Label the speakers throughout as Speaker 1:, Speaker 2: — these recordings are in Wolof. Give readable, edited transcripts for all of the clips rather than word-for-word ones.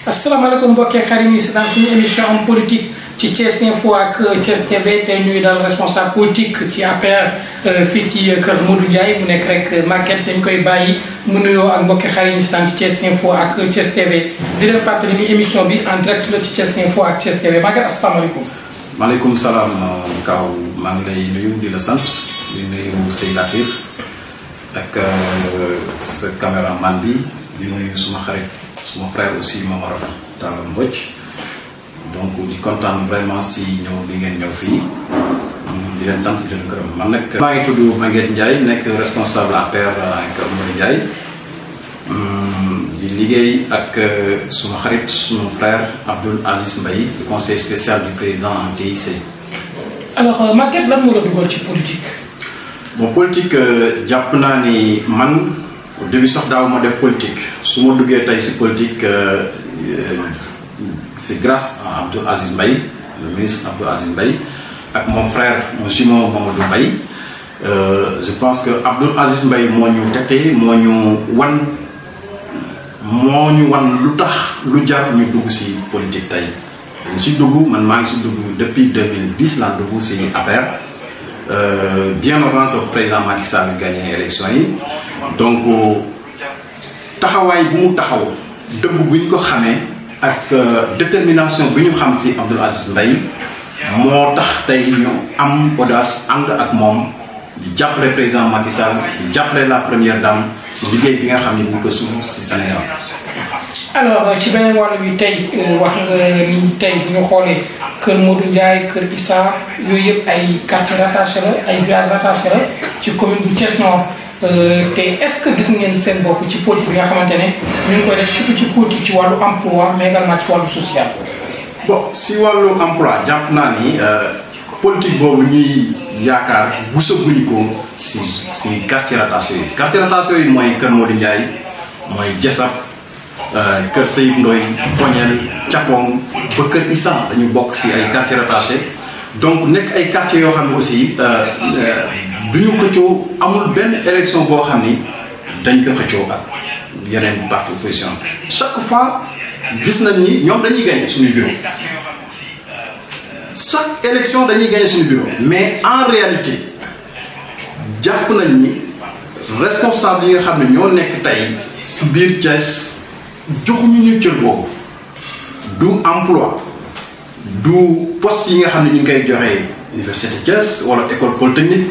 Speaker 1: asalaamaaleykum mbokki xarit yi c'est suñu émission en politique ci Thiès Info ak Thiès TV tey ñuy dal responsable politique ci APR fii ci kër Modou Ndiaye mu nekk rek Maguette dañ koy bàyyi mu nuyoo ak mbokki xarit yi ci Thiès Info ak Thiès TV di leen fàttali ni émission bi en direct la ci Thiès Info ak Thiès TV Maguette asalaamaaleykum.
Speaker 2: maaleykum salaam Kaaw maa ngi lay nuyu di la sant di nuyu Sey Latir ak sa caméraman bi di nuyu suma xarit suma frère aussi Mamadou Talla Mbodj donc di kontaan vraiment si ñëw bi ngeen ñëw fii di leen sant di leen gërëm man nag maa ngi tudd Maguette Ndiaye nekk responsable APR Kër Modou Ndiaye di liggéey ak suma xarit suma frère Abdoul Aziz Mbaye conseiller spécial du président en TIC.
Speaker 1: alors Maguette lan moo la dugal ci politique.
Speaker 2: bon politique jàpp naa ni man au début sax daaw ma def politique su ma duggee tey si politique c'est grâce à Abdoul Aziz Mbaye le ministre Abdoul Aziz Mbaye ak mon frère monsieur Mamadou Mbaye je pense que Abdoul Aziz Mbaye moo ñu tete moo ñu wan lu tax lu jar ñu dugg si politique tey ñu si dugg man maa ngi si dugg depuis 2010 laa dugg si APR bien avant que le président Macky Sall gagné élection yi donc taxawaay bu mu taxaw dëgg bu ñu ko xamee ak détermination bi ñu xam si Abdoul Aziz Mbaye moo tax tey ñu am audace ànd ak moom di jàppale président Macky Sall di jàppale la première dame si liggéey bi nga xam ne ñu ko suuf si Sénégal.
Speaker 1: alors ci beneen wàll bi tey wax nga ni tey bu ñu xoolee kër Modou Ndiaye kër Issa yooyu yëpp ay quartier rattaché la ay village rattaché la ci commune bu Thiès Nord te est-ce que gis ngeen seen bopp ci politique bi nga xamante ne ñu ngi koy def surtout ci politique ci wàllu emploi mais également ci wàllu social.
Speaker 2: bon si wàllu emploi jàpp naa ni politique boobu ñuy yaakaar gisaguñu ko si quartier rattaché yi quartier rattaché yi mooy kër Modou Ndiaye mooy Jessap kër Seyib Ndoy Poñel Capong ba kër Issa dañu bokk si ay quartier rattaché donc nekk ay quartiers yoo xam ne aussi duñu xëccoo amul benn élection boo xam ni dañ ko xëccoo ak yeneen parti opposition chaque fois gis nañ ni ñoom dañuy gagné suñu bureau chaque élection dañuy gagné suñu bureau mais en réalité jàpp nañ ni responsable yi nga xam ne ñoo nekk tey si biir Thiès joxuñu ñu cër boobu du emploi du poste yi nga xam ne ñu ngi koy joxee université Thiès wala école polytechnique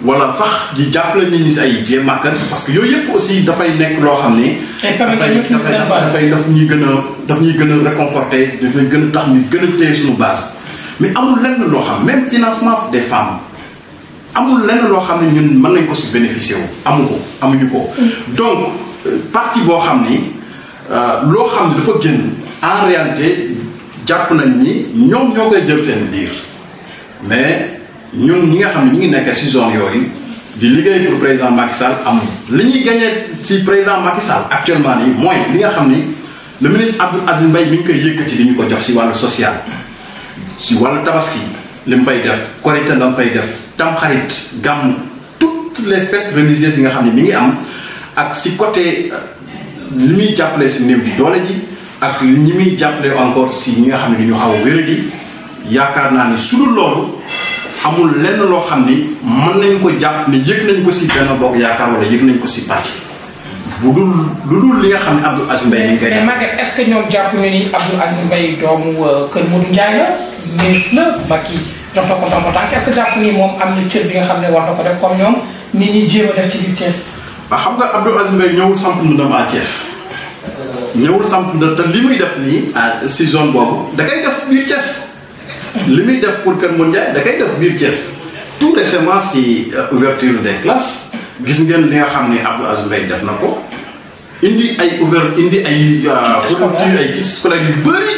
Speaker 2: wala fax di jàppale nit ñi si ay biir màkkat parce que yooyu yëpp aussi dafay nekk loo xam ni. daf ñuy gën a réconforter dafay gën a tax ñu gën a téye suñu base mais amul lenn loo xam même financement des femmes amul lenn loo xam ne ñun mën nañ ko si bénéficier wu amuñu ko donc parti boo xam ni loo xam ne dafa génn en réalité jàpp nañ ni ñoom ñoo koy jël seen biir mais ñun ñi nga xam ne ñu ngi nekk si zone yooyu di liggéey pour président Macky Sall amul li ñuy gagné ci président Macky Sall actuellement nii mooy li nga xam ni le ministre Abdoul Aziz Mbaye mi ngi koy yëkkati di ñu ko jox si wàllu social si wàllu tabaski li mu fay def korité la mu fay def tamxarit gàmm toutes les fêtes religieuses yi nga xam ne mi ngi am ak si côté li muy jàppale si néew di doole ji ak ñi muy jàppale encore si ñi nga xam ne dañu xaw a wéradi yaakaar naa ni su dul loolu amul lenn loo xam ni mën nañ ko jàpp ni yëg nañ ko si benn bokk yaakaar wala yëg nañ ko si parti bu dul lu dul li nga xam ne Abdoul Aziz Mbaye.
Speaker 1: mais Maguette est-ce que ñoom jàpp ñu ni Abdoul Aziz Mbaye doomu kër Modou Ndiaye la ministre la Macky jox na ko ndombo tànk est-ce que jàpp ni moom am na cër bi nga xam ne war na ko def comme ñoom nit ñi jéem a def ci biir Thiès.
Speaker 2: waaw xam nga Abdoul Aziz Mbaye ñëwul samp ndam à Thiès ñëwul samp ndam te li muy def nii si zone boobu da koy def biir Thiès. li muy def pour Kër Modou Ndiaye da koy def biir Thiès tout récemment si ouverture des classes gis ngeen li nga xam ne Abdoul Aziz Mbaye def na ko indi ay fourniture ay kits scolaires yu bëri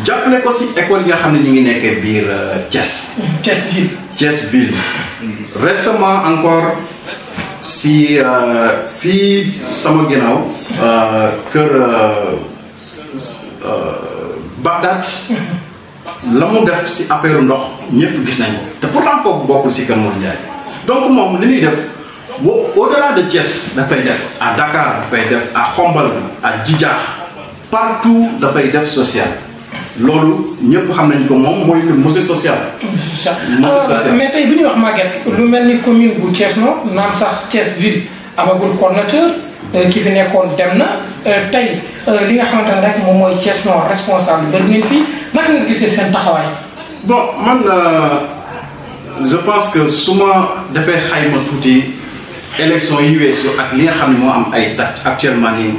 Speaker 2: jàppale ko si école yi nga xam ne ñu ngi nekkee biir Thiès. Thiès ville récemment encore si fii sama ginnaaw kër Bagdad la mu def si affaire ndox ñëpp gis nañ ko te pourtant kooku bokkul si Kër Modou Ndiaye donc moom li ñuy def au delà de Thiès dafay def à Dakar dafay def à Khombole à Djidjakh partout dafay def social loolu ñëpp xam nañ ko moom mooy le monsieur social.
Speaker 1: mais tey bu ñuy wax Maguette lu mel ni commune bu Thiès Nord naan sax Thiès ville amagul coordonnateur ki fi nekkoon dem na tey li nga xamante ne rek moom mooy Thiès Nord responsable bëri nañ fi naka nga gisee seen taxawaay.
Speaker 2: bon man je pense que su ma dafay xayma tuuti élection yi weesu ak li nga xam ne moo am ay date actuellement nii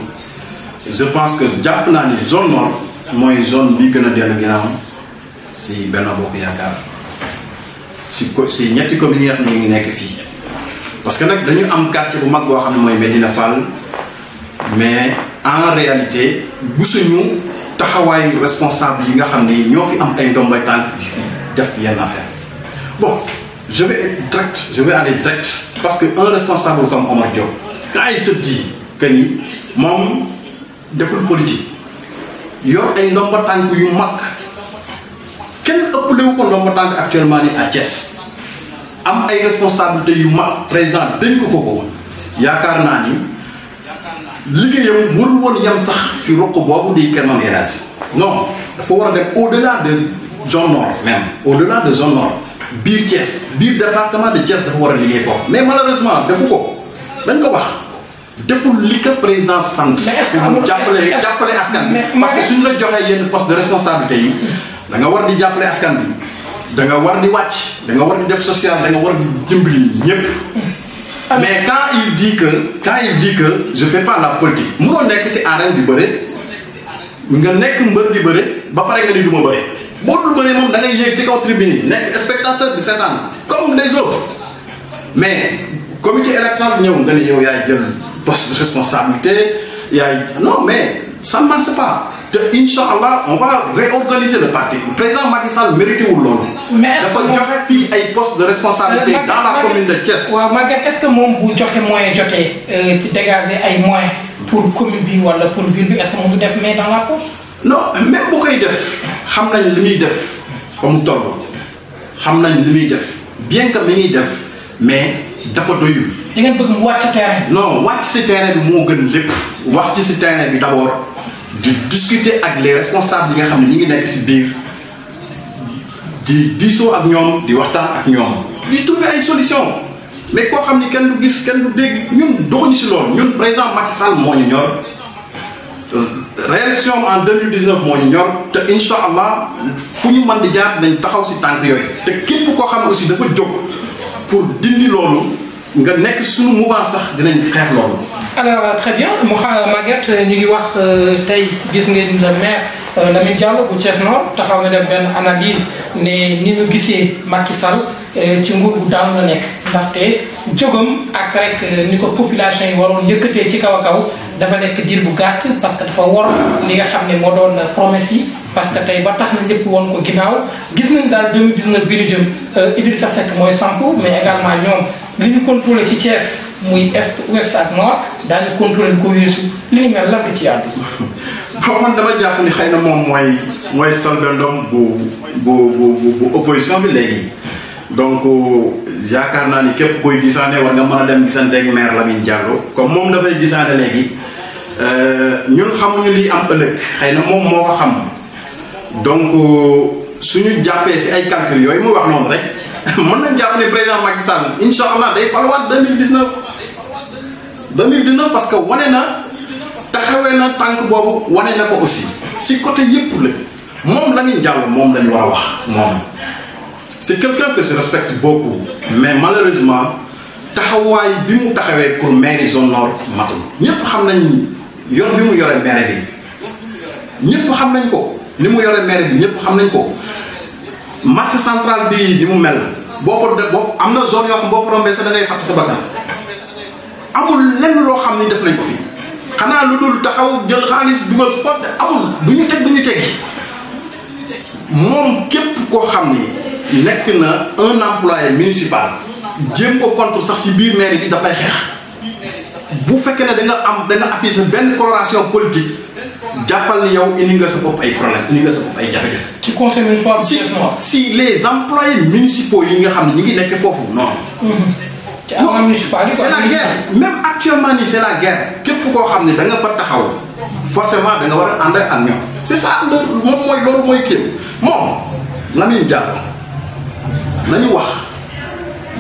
Speaker 2: je pense que jàpp naa ni zone nord mooy zone bi gën a dellu ginnaaw si Benno Bokk Yaakaar si ñetti communes yi nga xam ne ñu ngi nekk fii parce que nag dañu am quartier bu mag boo xam ne mooy Medina Fall mais en réalité gisuñu taxawaayu responsable yi nga xam ne ñoo fi am ay ndombay tànk di fi def yenn affaire bon je vais aller direct parce que un responsable comme Omar Diop quand il se dit que ni moom deful politique yor ay ndomba tànk yu mag kenn ëppalewu ko ndomba tànk actuellement ni à Thiès am ay responsabilités yu mag président dañ ko yaakaar naa ni liggéeyam warul woon yam sax si roq boobu di Keur Maguette non dafa war a dem au-delà de zone nord même au-delà de zone nord biir Thiès biir département de Thiès dafa war a liggéey foofu mais malheureusement defu ko dañ ko wax deful li ko président sant.
Speaker 1: mais est-ce que amul
Speaker 2: jàppale askan bi parce que suñu la joxee yenn poste de responsabilité yi da nga war di jàppale askan bi da nga war di wàcc da nga war di def social da nga war di dimbali ñëpp. mais quand il dit que je fais pas la politique munoo nekk ci arène di bëre nga nekk mbër di bëre ba pare nga ni du ma bëre boo dul bëre moom da ngay yéeg ci kaw tribune yi nekk spectateur de seetaan comme les autres mais comité électoral ñëw nga ni yow yaay jël poste de responsabilité yaay non mais ça ne marche pas te Inch'Allah on va réorganiser le parti le président Macky Sall mérité wul loolu.
Speaker 1: mais
Speaker 2: dafa joxe fii ay postes de responsabilité dans la commune de Thiès.
Speaker 1: waaw Maguette est-ce que moom bu joxe moyen jotee ci dégager ay moyens pour commune bi wala pour ville bi est-ce que moom du def mais dans la poche.
Speaker 2: non même bu koy def xam nañ li muy def comme toll xam nañ li muy def bien que mi ngi def mais dafa doyul.
Speaker 1: da ngeen bëgg mu wàcc ci terrain.
Speaker 2: non wàcc ci terrain bi moo gën lépp wàcc ci terrain bi d'abord. di discuter ak les responsables yi nga xam ne ñi ngi nekk ci biir di diisoo ak ñoom di waxtaan ak ñoom di trouver ay solutions mais koo xam ni kenn du gis kenn du dégg ñun doxuñu ci loolu ñun président Macky Sall moo ñu ñor réélection en 2019 moo ñu ñor te incha allah fu ñu mën di jaar dañ taxaw ci tànk yooyu te képp koo xam ne aussi dafa jóg pour dindi loolu nga nekk suñu mouvance sax dinañ xeex loolu.
Speaker 1: alors très bien Maguette ñu ngi wax tey gis ngeen le maire Lamine Diallo bu Thiès Nord taxaw na def benn analyse ne ni ñu gisee Macky Sall ci nguur bu daanu la nekk ndaxte jógam ak rek ni ko population yi waroon yëkkatee ci kaw a kaw dafa nekk diir bu gàtt parce que dafa war li nga xam ne moo doon promesse yi parce que tey ba tax na ñëpp woon ko ginnaaw gis nañ daal 2019 bi ñu jëm Idrissa Seck mooy sampu mais également ñoom li ñu contrôlé ci Thiès muy est ouest ak nord daañu contrôlé ko weesu li ñu mel lan nga ci àddu.
Speaker 2: bon man dama jàpp ni xëy na moom mooy soldandoom bu opposition bi léegi donc yaakaar naa ni képp koy gisaane war nga mën a dem gisante ak maire Lamine Diallo comme moom dafay gisaane léegi ñun xamuñu lii am ëllëg xëy na moom moo ko xam donc suñu jàppee si ay calcul yooyu muy wax noonu rek mën nañ jàpp ne président Macky Sall incha allah day faluwaat 2019 parce que wane na taxawee na tànk boobu wane na ko aussi si côté yëpp la moom Lamine Diallo moom lañu war a wax moom c'est quelqu'un que je respecte beaucoup mais malheureusement taxawaay bi mu taxawee pour mairie zone nord matul ñëpp xam nañ yor bi mu yore maire bi ñëpp xam nañ ko li mu yore maire bi ñëpp xam nañ ko marché central bi di mu mel boo am na zone yoo xam boo fa rombee sax da ngay fàtt sa bakkan amul lenn loo xam ni def nañ ko fi xanaa lu dul taxaw jël xaalis dugal sport amul du ñu teggi moom képp koo xam ni nekk na un employé municipal jéem ko contre sax si biir mairie bi dafay xeex bu fekkee ne da nga affiché benn coloration politique jàppal ni yow indi nga sa bopp ay problème indi nga sa bopp ay jafe-jafe.
Speaker 1: ci conseil municipal
Speaker 2: si les employés municipaux yi nga xam ne ñu ngi nekk foofu noonu.
Speaker 1: c'est la guerre
Speaker 2: même actuellement nii c'est la guerre képp képp koo xam ne da nga fa taxaw forcément da nga war a ànd ak ñoom c'est ça moom mooy loolu mooy kii moom Lamine Diallo nañu wax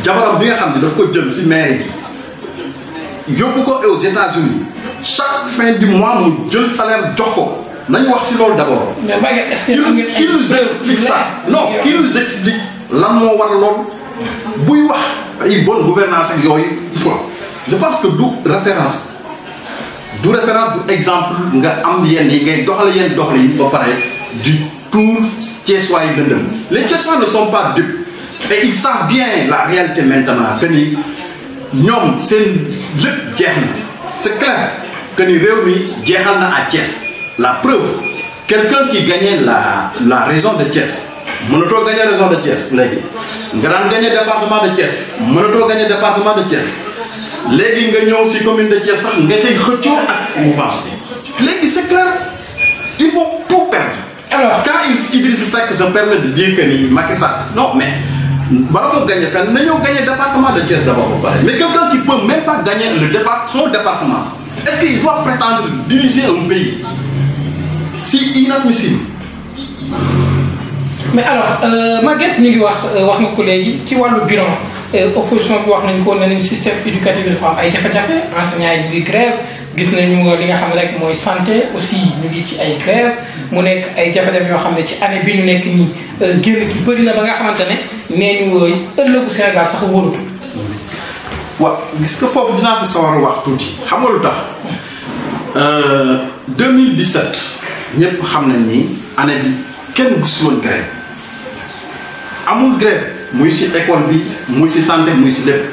Speaker 2: jabaram bi nga xam ne daf ko jël si mairie bi yóbbu ko aux États-Unis chaque fin du mois mu jël salaire jox ko nañu wax si loolu d'abord.
Speaker 1: mais Maguette est-ce que
Speaker 2: qui nous explique ça non qui nous explique lan moo war loolu buy wax ay bonne gouvernance ak yooyu je pense que du référence du exemple nga am yenn yi ngay doxale yenn doxale yi ba pare du tour Thiessois yi lëndëm les Thiessois ne sont pas dupes et ils savent bien la réalité maintenant que ni ñoom seen lépp jeex na c'est clair que ni réew mi jeexal na à Thiès la preuve quelqu'un qui gagnait la région de Thiès mënatoo gagner région de Thiès léegi nga daan gagner département de Thiès mënatoo gagner département de Thiès léegi nga ñëw si commune de Thiès sax nga koy xëccoo ak mouvance bi léegi c'est clair il faut tout perdre. Alors quand Idrissa Seck se permet de dire que ni Macky Sall non mais bala moo gagner fenn na ñëw gagner département de Thiès d'abord ba pare mais quelqu'un qui peut même pas gagner son département est-ce qu'il doit prétendre diriger un pays si inadmissible.
Speaker 1: mais alors Maguette ñu ngi wax nga ko léegi ci wàllu bilan opposition bi wax nañ ko ne nañ système éducatif bi dafa am ay jafe-jafe enseignants yi ñu ngi grève gis nañu li nga xam ne rek mooy santé aussi ñu ngi ci ay grève mu nekk ay jafe-jafe yoo xam ne ci année bi ñu nekk nii génn ki bëri na ba nga xamante ne nee ñu ëllëgu Sénégal sax wóoratu.
Speaker 2: waaw gis nga foofu dinaa fi sawar a wax tuuti xam nga lu tax 2017 ñëpp xam nañ ni année bi kenn gisul woon grève amul grève muy ci école bi muy ci santé muy ci lépp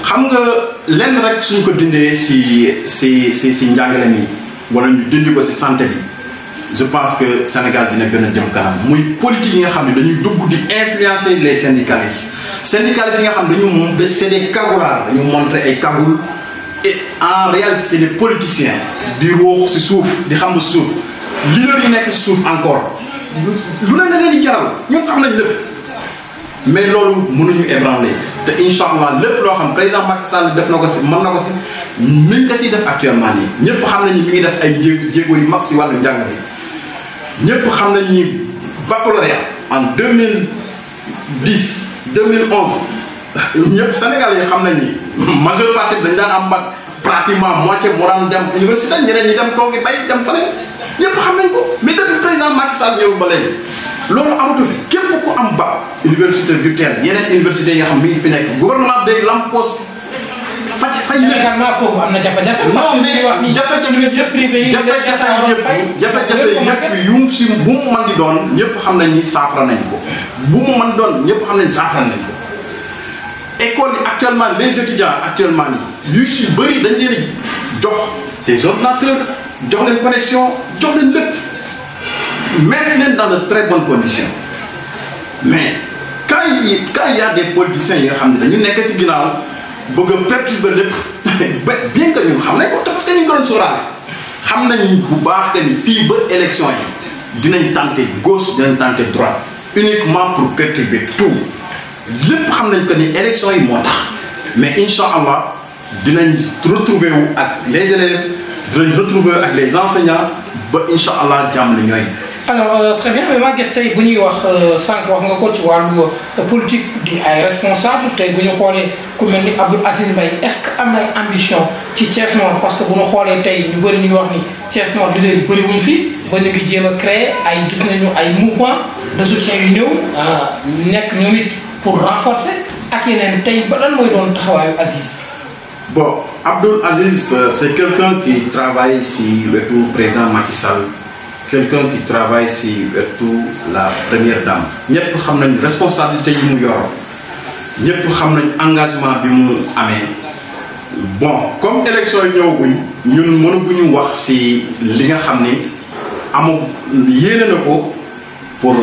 Speaker 2: xam nga lenn rek suñ ko dindee ci njàngale mi wala ñu dindi ko ci santé bi je pense que Sénégal dina gën a jëm kanam muy politique yi nga xam ne dañuy dugg di influencer les syndicalistes yi nga xam dañu moom c'est des cagoulards dañu montrer ay cagoule et en réalité c'est des politiciens di ruux ci suuf di xam suuf leader yi nekk ci suuf encore lu leen di jaral ñoom xam nañ lépp mais loolu mënuñu ébranler te incha allah lépp loo xam président Macky Sall def na ko ci mën na ko ci mi ngi ko ciy def actuellement nii ñëpp xam nañ ni mi ngi def ay jéego yu mag ci wàllu njàng bi ñëpp xam nañ ni baccalauréat en 2010 2011 ñëpp Sénégalais yi xam nañ ni majeure partie dañ daan am bac pratiquement moitié mu daan dem université ñeneen ñi dem toogi bay dem feneen ñëpp xam nañ ko mais depuis président Macky Sall ñëwul ba léegi loolu amatu fi képp ku am bac université virtuelle yeneen université yi nga xam mi ngi fi nekk gouvernement day lampos fay
Speaker 1: également foofu am na jafe-jafe.
Speaker 2: non mais jafe-jafe yëpp yu si bu mu mën di doon ñëpp xam nañ ni saafara nañ ko bu mu mën doon ñëpp xam nañ saafara nañ ko école yi actuellement les étudiants actuellement nii yu si bëri dañ leen jox des ordinateurs jox leen connexion jox leen lépp mettre leen dans de très bonnes conditions mais quand il y a des politiciens yi nga xam ne dañu nekk si ginnaaw bëgg a perturber lépp bien que ñun xam nañ ko parce que ñu ngi ko doon sóoraale xam nañ bu baax que ni fii ba élection yi dinañ tenter gauche dinañ tenter droite uniquement pour perturber tout lépp xam nañ que ni élection yi moo tax mais incha allah dinañ retrouver wu ak les élèves dinañ retrouver wu ak les enseignants ba incha allah jàmm la ñooy.
Speaker 1: alors très bien mais Maguette tey bu ñuy wax sànq wax nga ko ci wàllu politique di ay responsable tey bu ñu xoolee ku mel ni Abdoul Aziz Mbaye est-ce que am na ay ambition ci Thiès Nord parce que bu ñu xoolee tey ñu bëri ñu ngi wax ni Thiès Nord leader yi bëri wuñ fi ba ñu ngi jéem a créer ay gis nañu ay mouvement de soutien yu ñëw nekk ñoom it pour renforcer ak yeneen tey ba lan mooy doon taxawaayu Aziz.
Speaker 2: bon Abdoul Aziz c'est quelqu'un qui travaille si wetu président Macky Sall. Quelqu'un qui travaille si wetu la première dame ñëpp xam nañ responsabilité yi mu yor ñëpp xam nañ engagement bi mu amee bon comme élection yi ñëwaguñ ñun mënaguñu wax si li nga xam ni amu yéene na ko pour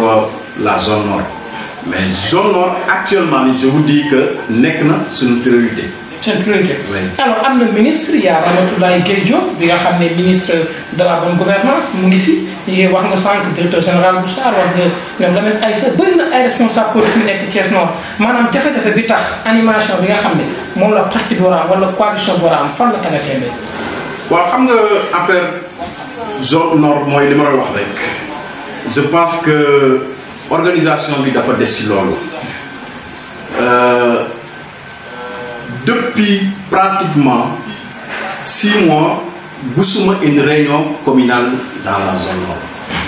Speaker 2: la zone nord mais zone nord actuellement je vous dis que nekk na suñu priorité.
Speaker 1: c'est une priorité. Oui. Alors am na ministre y a Ramatoulaye Gueye Diop bi nga xam ne ministre de la bonne gouvernance mu ngi fi wax nga sànq directeur général bu SAR wax nga ñoom Lamine Aïssa bëri na ay responsable politique yu nekk Thiès Nord maanaam jafe-jafe bi tax animation bi nga xam ne moom la parti bi war a am wala coalition bi war a am fan la tàggatee.
Speaker 2: waaw xam nga affaire zone nord mooy li ma la wax rek je pense que organisation bi dafa des ci loolu depuis pratiquement 6 mois gisuma une réunion communale dans la zone nord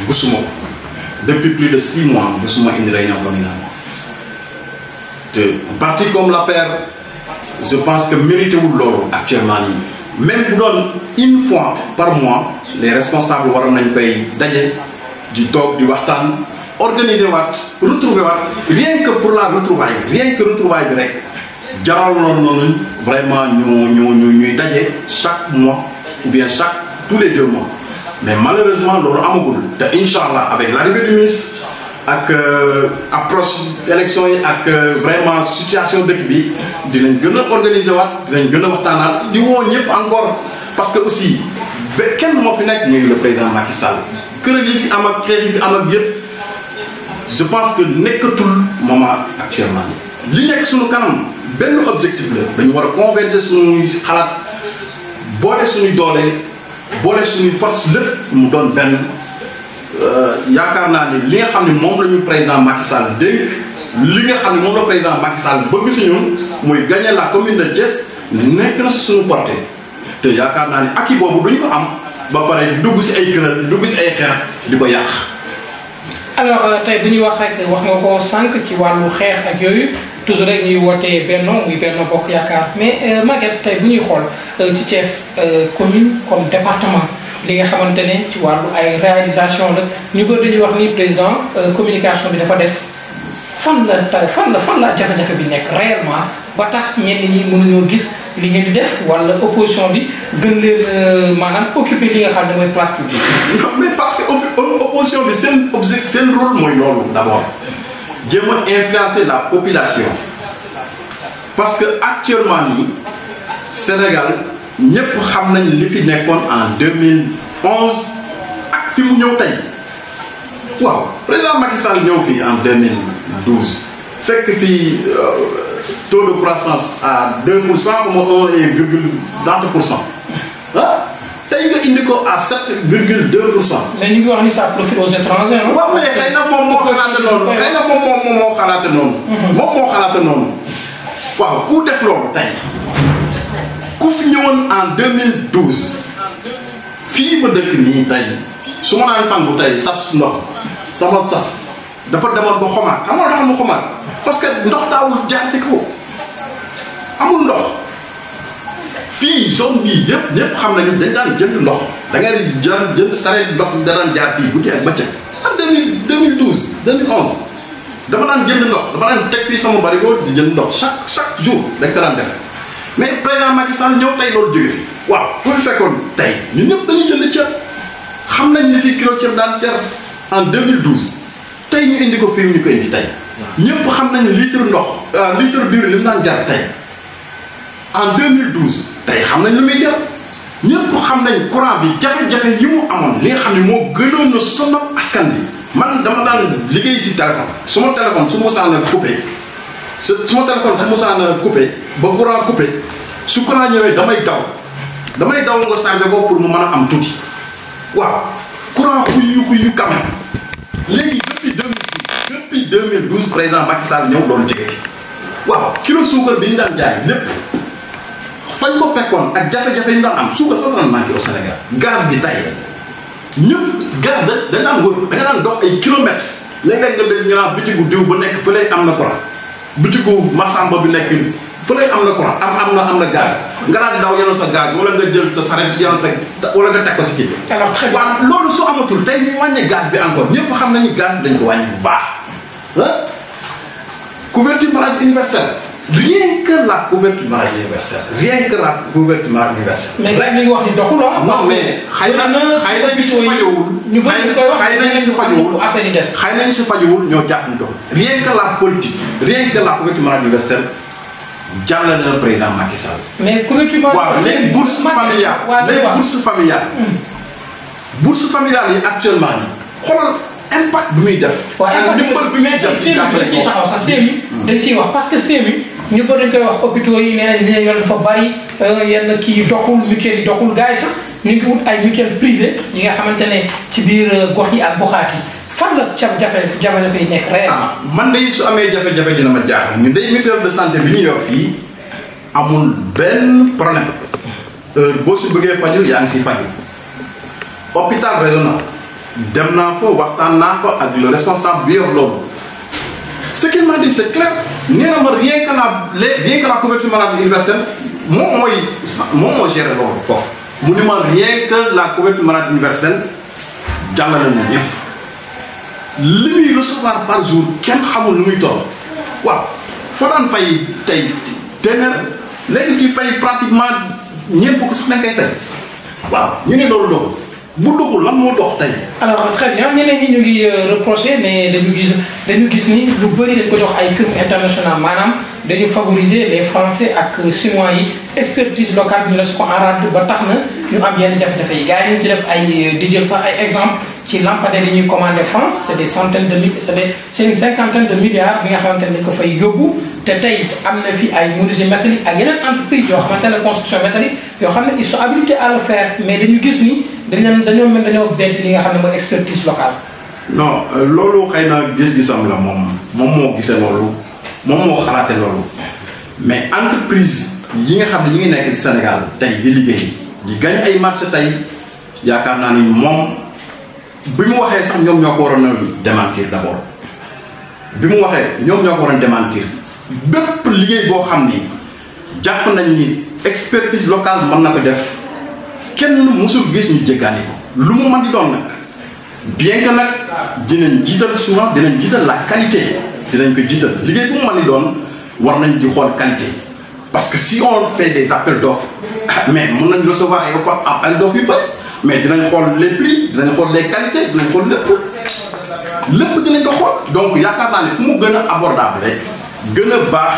Speaker 2: gisuma ko depuis plus de 6 mois gisuma une réunion communale te un parti comme l'APR je pense que mérité wul loolu actuellement nii même bu doon une fois par mois les responsables waroon nañ koy daje di toog di waxtaan organiser waat retrouver waat rien que pour la retrouvaille rien que retrouvaille bi rek jaral noonu vraiment ñuy daje chaque mois ou bien tous les 2 mois mais malheureusement loolu amagul te inchallah avec l'arrivée du ministre ak approche élection yi ak vraiment situation dëkk bi dinañ gën a organiser waat dinañ gën a waxtaanaat di woo ñëpp encore parce que aussi kenn moo fi nekk ñuy le président Macky Sall kuréel yi fi am ak xeex yi fi am ak yëpp je pense que nekkatul moment actuellement li nekk suñu kanam benn objectif la dañu war a converger suñuy xalaat boole suñuy doole boole suñuy force lépp mu doon benn yaakaar naa ni li nga xam ne moom la ñu président Macky Sall dénk li nga xam ne moom la président Macky Sall bëgg si ñun muy gagner la commune de Thiès nekk na si suñu portée te yaakaar naa ni acquis boobu duñ ko am ba pare dugg si ay kuréel dugg si ay xeex di ko yàq.
Speaker 1: alors tey bu ñuy wax rek wax nga ko sànq ci wàllu xeex ak yooyu toujours rek ñuy wootee Benno muy Benno Bokk Yaakaar mais Maguette tey bu ñuy xool ci Thiès commune comme département li nga xamante ne ci wàllu ay réalisation la ñu bëri dañuy wax ni président communication bi dafa des fan la jafe-jafe bi nekk réellement ba tax ñenn ñi mënuñoo gis li ngeen di def wala opposition bi gën leen maanaam occuper li nga xam ne mooy place publique.
Speaker 2: non mais parce que opposition bi seen rôle mooy loolu d'abord jéem a influencer la population parce que actuellement nii Sénégal ñëpp xam nañ li fi nekkoon en 2011 ak fi mu ñëw tey waaw président Macky Sall ñëw fii en 2012 fekk fii taux de croissance à 2% comme 1,30% ah tey nga indi ko à 7,2%.
Speaker 1: mais ñu ngi wax ni ça profite aux étrangers.
Speaker 2: waaw mais xëy na moom moo xalaate noonu xëy na moom moo xalaate noonu. moom moo xalaate noonu waaw ku def loolu tey. ku fi ñëwoon en 2012 fii ba dëkk nii tey su ma daan sangu tey sas ndox sama sas dafa demoon ba xomaat xam nga dafa ma xomaat parce que ndox daawul jaar ci kaw amul ndox fii zone bii yëpp ñëpp xam nañu dañ daan jënd ndox da ngay jënd sareet ndox da daan jaar fii guddi ak bëccëg en 2012 2011 dama daan jënd ndox dama daan teg fii sama barigo di jënd ndox chaque jour dañ ko daan def. mais président Macky Sall ñëw tey loolu jóge fi waaw bu fi fekkoon tey ñun ñëpp dañuy jënd ceeb xam nañ ni fii kilo ceeb daan jar en 2012 tey ñu indi ko fii ñu ko indi tey ñëpp xam nañ litre ndox litre diwlin li mu daan jar tey en 2012 tey xam nañ lu muy jar ñëpp xam nañ courant bi jafe-jafe yi mu amoon li nga xam ne moo gënoon a sonal askan bi man dama daan liggéey si téléphone suma téléphone su ma saan a coupé suma téléphone su ma saan a coupé ba courant coupé su courant ñëwee damay daw nga chargé ko pour mu mën a am tuuti waaw courant xuyu quand même léegi depuis 2012 président Macky Sall ñëw loolu jóge fi waaw kilo suukar bi ñu daan jaay lépp fañ ko fekkoon ak jafe-jafe yi ñu daan am suukar sax daan manqué au Sénégal gaz bi tay ñëpp gaz da daan wër da nga daan dox ay kilomètres léeg-léeg nga dégg ñu naan bitigu diw ba nekk fële am na courant bitigu Massamba bi nekk fële am na courant am na gaz nga daan daw yenoon sa gaz wala nga jël sa saret yenoon sa wala nga teg ko si kii bi. waaw loolu su amatul tey ñu wàññi gaz bi encore ñëpp xam nañu gaz bi dañ ko wàññi bu baax ah couverture maladie universelle rien que la couverture maladie universelle
Speaker 1: mais gars yi ñu ngi wax ni doxul ah.
Speaker 2: non mais xëy na ñu si fajowul.
Speaker 1: ñu bëri ñu koy wax
Speaker 2: xëy na ñu si fajowul
Speaker 1: affaire yi des.
Speaker 2: xëy na ñu si fajowul ñoo jàpp ñu doxul. rien que la politique rien que la couverture maladie universelle jàllale na président Macky Sall.
Speaker 1: mais couverture maladie
Speaker 2: waaw les bourses familiales bourses familiales yi actuellement nii xoolal impact bi muy def.
Speaker 1: ak ndimbal bi muy def si jàppale ko taxaw sax sémi dañ ciy wax parce que sémi ñu bëri dañ koy wax hôpitaux yi nee nañ li yor dafa bari yenn kii yi doxul mutuelle yi doxul gars yi sax ñu ngi wut ay mutuelle privée yi nga xamante ne ci biir gox yi ak goxaat yi fan la jafe-jafe yi nekk réel.
Speaker 2: man de su amee jafe-jafe dina ma jaaxal ñun day mutuelle de santé bi ñu yor fii amul benn problème heure boo si bëggee faju yaa ngi si faju hôpital régional dem naa fa waxtaan naa fa ak le responsable bi yor loolu ce qu'il m'a dit c'est clair nee na ma rien que la couverture maladie universelle moom moo géré loolu foofu mu ni ma rien que la couverture maladie universelle jàllale na ñëpp li muy recevoir par jour kenn xamul nu muy toll waaw foo daan fay tey téeméer léegi tu fay pratiquement ñeent fukk sax da nga koy fay waaw ñu ne loolu doxul bu doxul lan moo dox tey.
Speaker 1: alors très bien ñeneen ñi ñu ngi reproché mais dañu gis ni lu bëri dañ ko jox ay firmes internationales maanaam dañu favoriser les français ak chinois yi expertise locale bi ñu la su ko en rade ba tax na ñu am yenn jafe-jafe yi gars yi ñu ci def ay di jël sax ay exemple ci lampadaire yi ñuy commandé France c'est des centaines de c'est une cinquantaine de milliards bi nga xamante ne dañ ko fay yóbbu te tey am na fi ay menuisiers métalliques ak yeneen entreprise yoo xamante ne construction métallique yoo xam ne ils sont habilités à le faire mais dañu gis ni dañoo denc li nga xam ne mooy expertise locale.
Speaker 2: non loolu xëy na gis-gisam la moom moo gisee loolu moom moo xalaate loolu mais entreprise yi nga xam ne ñu ngi nekk ci Sénégal tey di liggéey di gañ ay marché tey yaakaar naa ni moom bi mu waxee sax ñoom ñoo ko waroon a démentir d'abord bi mu waxee ñoom ñoo ko waroon démentir bépp liggéey boo xam ni jàpp nañ ni expertise locale mën na ko def kenn mësul gis ñu jéggaani ko lu mu mën di doon nag bien que nag dinañ jiital souvent dinañ jiital la qualité dinañ ko jiital liggéey bu mu mën di doon war nañ di xool qualité parce que si on fait des appels d'offres mais mën nañ recevoir ay appels d'offres yu bari mais dinañ xool les prix dinañ xool les qualités dinañ xool lépp dinañ ko xool donc yaakaar naa ne fu mu gën a abordable gën a baax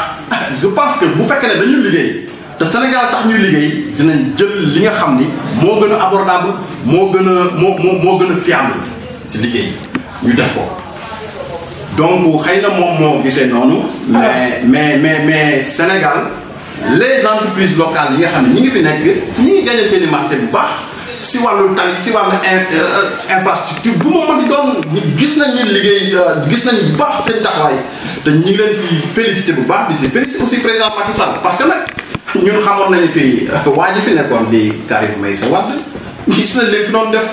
Speaker 2: je pense que bu fekkee ne dañuy liggéey te Sénégal tax ñuy liggéey dinañ jël li nga xam ni moo gën a abordable moo gën a fiable ci liggéey ñu def ko donc xëy na moom moo gisee noonu. mais Sénégal les entreprises locales yi nga xam ne ñi ngi fi nekk ñi ngi gagné seen i marché bu baax si wàllu tali si wàllu infrastructure bu ma mën di doon gis nañ ñu liggéey gis nañ bu baax seen taxawaay te ñi ngi leen si félicité bu baax di si félicité aussi président Macky Sall parce que nag ñun xamoon nañu fi waa ji fi nekkoon di Karim Meïssa Wade gis nañ leen fi doon def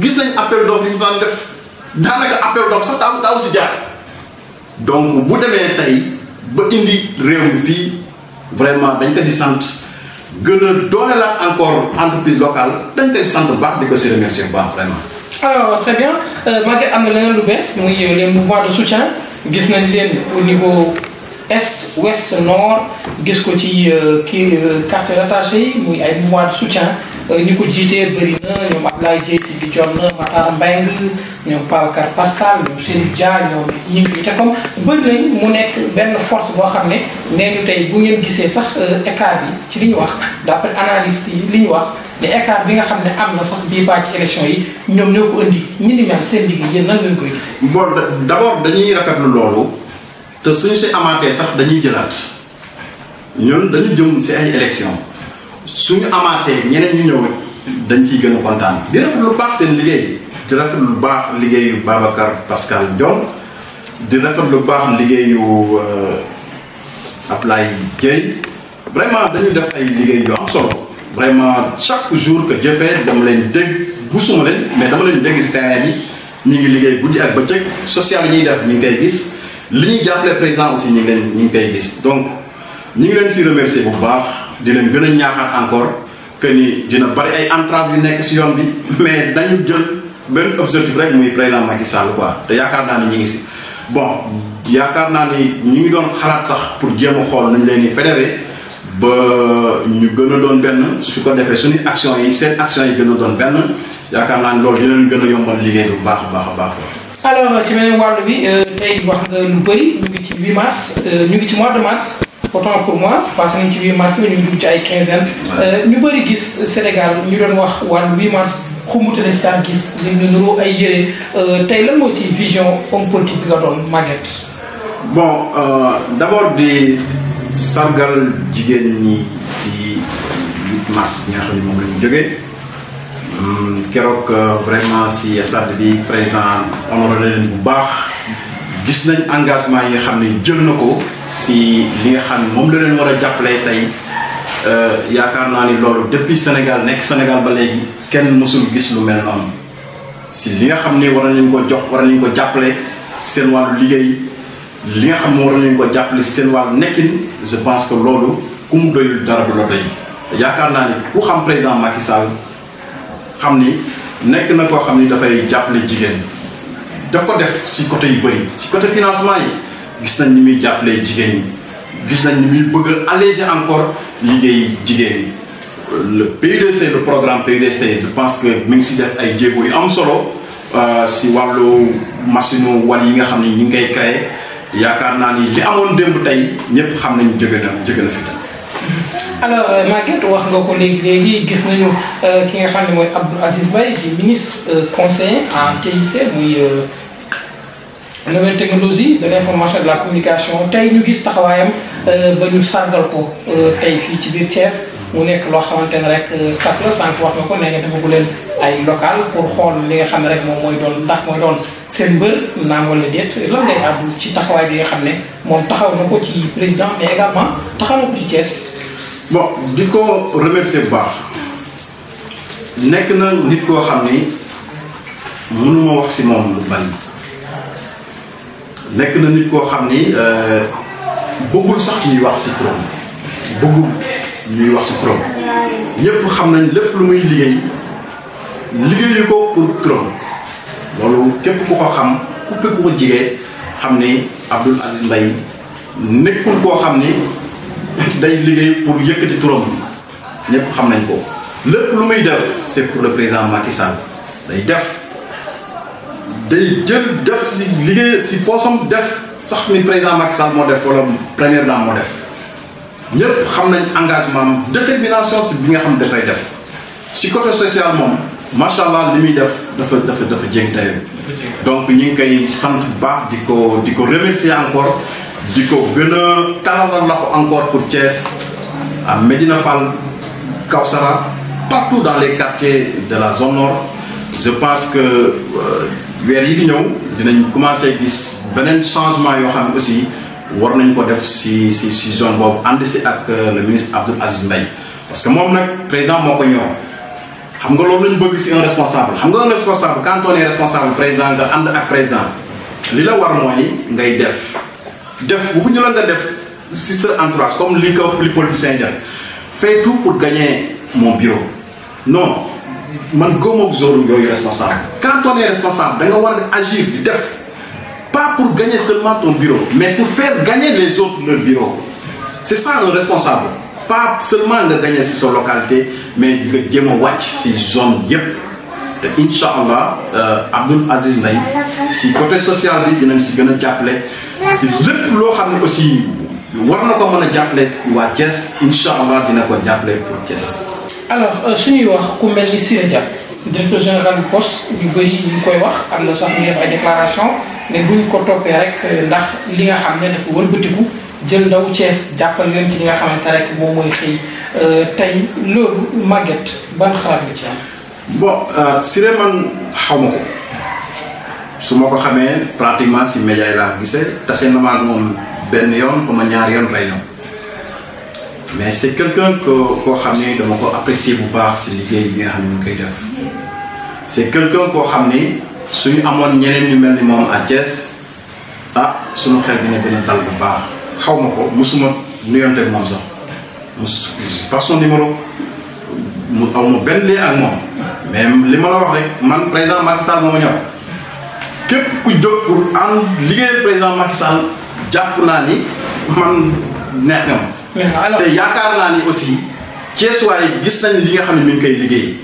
Speaker 2: gis nañ appel d'offre yi ñu doon def daanaka appel d'offre sax daaw si jaar donc bu demee tey ba indi réew mi fii vraiment dañ ko si sant gën a doolelaat encore entreprise locale dañ koy sant bu baax di ko si remercier bu baax vraiment.
Speaker 1: alors très bien Maguette am na leneen lu bees muy les mouvements de soutien gis nañ leen au niveau est ouest nord gis ko ci kii quartier rattaché yi muy ay mouvements de soutien ñi ko jiitee bëri na ñoom Abdoulaye Dièye si bi jot na Matar Mbengue ñoom Babacar Pascal ñoom Chérif Dia ñoom ñi ngi ca comme bëri nañ mu nekk benn force boo xam ne nee ñu tey bu ngeen gisee sax écart bi ci li ñu wax d'après analyste yi li ñu wax ne écart bi nga xam ne am na sax bii baa ci élection yi ñoom ñoo ko indi ñi ni mel seen liggéey yéen nan ngeen koy gisee.
Speaker 2: bon d'abord dañuy rafetlu loolu te suñu si amaatee sax dañuy jëlaat ñun dañu jëm si ay élection suñu amaatee ñeneen ñu ñëw dañ ciy gën a kontaan di rafetlu lu baax seen liggéey di rafetlu lu baax liggéeyu Babacar Pascal Ndione di rafetlu lu baax liggéeyu Abdoulaye Dièye vraiment dañu def ay liggéey yu am solo vraiment chaque jour que jëfee dama leen dégg gisuma leen mais dama leen dégg si terrain bi ñu ngi liggéey guddi ak bëccëg social yi ñuy def ñu ngi koy gis li ñuy jàppale président aussi ñu ngi koy gis donc ñu ngi leen si remercier bu baax di leen gën a ñaaxaat encore que ni dina bari ay entraves yu nekk si yoon bi mais dañu jël benn objectif rek muy président Macky Sall quoi te yaakaar naa ni ñu ngi si bon yaakaar naa ni ñu ngi doon xalaat sax pour jéem a xool nañ leen di fédéré ba ñu gën a doon benn su ko defee suñu action yi seen action yi gën a doon benn yaakaar naa ni loolu dina leen gën a yombal liggéey bu baax a baax a baax.
Speaker 1: alors ci beneen wàllu bi tey wax nga lu bëri ñu ngi ci 8 mars ñu ngi ci mois de mars autant pour moi passé nañ ci 8 mars ñu ngi dugg ci ay quinzaine ñu bëri gis Sénégal ñu doon wax wàllu 8 mars xumbute lañ ci daan gis ñu nuroo ay yére tey lan moo ci vision homme politique bi nga doon Maguette.
Speaker 2: bon d'abord di sargal jigéen ñi si 8 mars bi nga xam ne moom la ñu jógee keroog vraiment si stade bi président honoré leen bu baax gis nañ engagement yi nga xam ne jël na ko si li nga xam ne moom la leen war a jàppale tey yaakaar naa ni loolu depuis Sénégal nekk Sénégal ba léegi kenn mësul gis lu mel noonu si li nga xam ne war nañ ko jox war nañ ko jàppale seen wàllu liggéey li nga xam ne war nañ ko jàppale seen wàllu nekkin je pense que loolu ku mu doyul dara du la doy yaakaar naa ni ku xam président Macky Sall xam ni nekk na koo xam ni dafay jàppale jigéen daf ko def si côté yu bëri si côté financement yi gis nañ ni muy jàppale jigéen ñi gis nañ ni muy bëgg a alléger encore liggéey jigéen ñi le PUDC le programme PUDC je pense que mi ngi si def ay jéego yu am solo si wàllu machine wal yi nga xam ni ñu ngi koy créé yaakaar naa ni li amoon démb tey ñëpp xam nañu jóge na fi tey.
Speaker 1: alors Maguette wax nga ko léegi gis nañu ki nga xam ne mooy Abdoul Aziz Mbaye di ministre conseiller en TIC muy nouvelle technologie de l'information et de la communication tey ñu gis taxawaayam ba ñu sargal ko tey fii ci biir Thiès mu nekk loo xamante ne rek sax la sànq wax nga ko nee nga defagu leen ay local pour xool li nga xam ne rek moom mooy doon ndax mooy doon seen mbër naam wala déet lan ngay àddu ci taxawaay bi nga xam ne moom taxaw na ko ci président mais également taxaw na ko ci Thiès.
Speaker 2: bon di ko remercier bu baax nekk na nit koo xam ni mënuma wax si moom lu bari nekk na nit koo xam ni bëggul sax ñuy wax si turam bëggul ñuy wax si turam ñëpp xam nañ lépp lu muy liggéeyu ko pour turam loolu képp ku ko xam ku ko jigee xam ni Abdoul Aziz Mbaye nekkul koo xam ni day liggéey pour yëkkati turam ñëpp xam nañ ko lépp lu muy def c'est pour le président Macky Sall day jël def si liggéey si poosam def sax ni président Macky Sall moo def wala première dame moo def ñëpp xam nañ engagement am détermination si bi nga xam ne dafay def si côté social moom macha allah li muy def dafa jéggi dayoo donc ñu ngi koy sant bu baax di ko remercier encore di ko gën a talalal la ko encore pour Thiès à Médina Fall Kawsara partout dans les quartiers de la zone nord je pense que weer yi di ñëw dinañ commencer gis beneen changement yoo xam ne aussi war nañ ko def si zone boobu ànd si ak le ministre Abdoul Aziz Mbaye parce que moom nag président moo ko ñor xam nga loolu lañu bëgg si un responsable xam nga un responsable quand on est responsable président nga ànd ak président li la war mooy ngay def waxuñu la nga def si sa entourage comme li politicien def fais tout pour gagner mon bureau non man góob ak yooyu responsable quand on est responsable da nga war a agir di def pas pour gagner seulement ton bureau mais pour faire gagner les autres leur bureau c'est ça un responsable pas seulement nga gagner si sa localité mais nga jéem a wàcc si zone yépp te incha allah Abdoul Aziz Mbaye si côté social bi dinañ si gën a jàppale si lépp loo xam ne aussi war na ko mën a jàppale waa Thiès incha allah dina ko jàppale pour Thiès.
Speaker 1: alors suñuy wax ku mel ni Siré Dia directeur général bu poste ñu bëri ñu koy wax am na sax ñu def ay déclaration mais buñ ko toppee rek ndax li nga xam ne dafa wëlbatiku jël ndaw Thiès jàppale leen ci li nga xamante rek moom mooy xëy tey loolu Maguette ban xalaat nga ci am.
Speaker 2: bon Siré man xaw ma ko su ma ko xamee pratiquement si média yi laa gisee tase na ma ak moom benn yoon ba ma ñaari yoon réunion mais c'est quelqu'un koo xam ne dama ko apprécier bu baax si liggéey bi nga xam ne ñu ngi koy def c'est quelqu'un koo xam ni suñu amoon ñeneen ñu mel ni moom à Thiès suñu xel dina gën a dal bu baax xaw ma ko musuma nuyonte ak moom sax par son numéro mu aw ma benn lien ak moom mais li ma la wax rek man président Macky Sall moo ma ñor képp ku jóg pour ànd liggéeyal président Macky Sall jàpp naa ni man neex nga ma te yaakaar naa ni aussi Thiès waaye gis nañ li nga xam ne mi ngi koy liggéey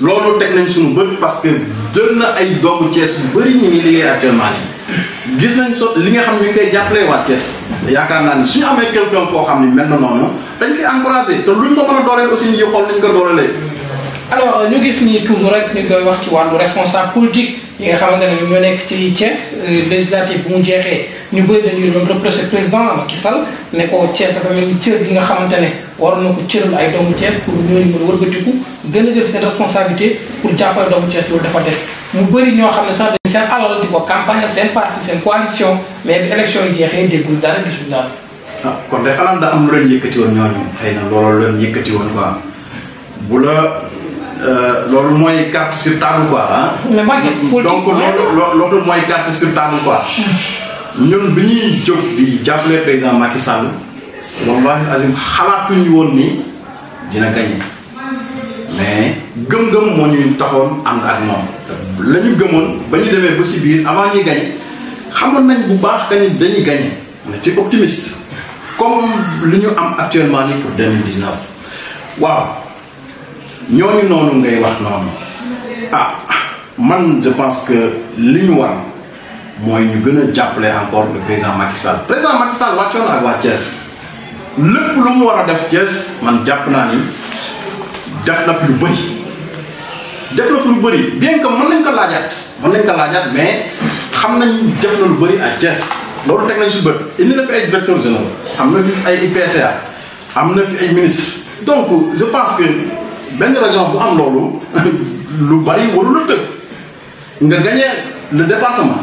Speaker 2: loolu teg nañ suñu bët parce que jël na ay doomu Thiès yu bëri ñu ngi liggéey actuellement nii gis nañ li nga xam ne mi ngi koy jàppalee waa Thiès yaakaar naa ni suñu amee quelqu'un koo xam ne mel na noonu dañ koy encouragé te luñ ko mën a dooleel aussi ñu xool nañ ko doolelee.
Speaker 1: alors ñu gis ni toujours rek ñu koy wax ci wàllu responsable politique yi nga xamante ne ñoo nekk ci Thiès législative bu mu jeexee ñu bëri dañuy doon reproché président Macky Sall ne ko Thiès dafa mel ni cër bi nga xamante ne waroon na ko cëral ay doomu Thiès pour ñooñu mën a wëlbatiku gën a jël seen responsabilité pour jàppale doomu Thiès loolu dafa des mu bëri ñoo xam ne sax dañ seen alal di ko campagne seen parti seen coalition mais bi élection yi jeexee déggul dara gisul dara.
Speaker 2: ah kon de xanaa da am lu leen yëkkati woon ñooñu xëy na loolu leen yëkkati woon quoi bu la loolu mooy carte sur table quoi ah. donc loolu mooy carte sur table quoi. ñun bi ñuy jóg di jàppale président Macky Sall wallahi azim xalaatuñu woon ni dina gagné mais gëm-gëm moo ñuy taxoon ànd ak moom la ñu gëmoon ba ñu demee ba si biir avant ñuy gagné xamoon nañ bu baax que ni dañuy gagné on était optimiste comme li ñu am actuellement nii pour 2019 waaw ñooñu noonu ngay wax noonu ah man je pense que li ñu war mooy ñu gën a jàppale encore le président Macky Sall wàccoon ak waa Thiès lépp lu mu war a def Thiès man jàpp naa ni def na fi lu bëri bien que mën nañ ko laajaat mais xam nañ def na lu bëri à Thiès loolu teg nañ si bët indi na fi ay directeurs généraux am na fi ay IPCA am na fi ay ministres donc je pense que benn région bu am loolu lu bari warul a tëb nga gagné le département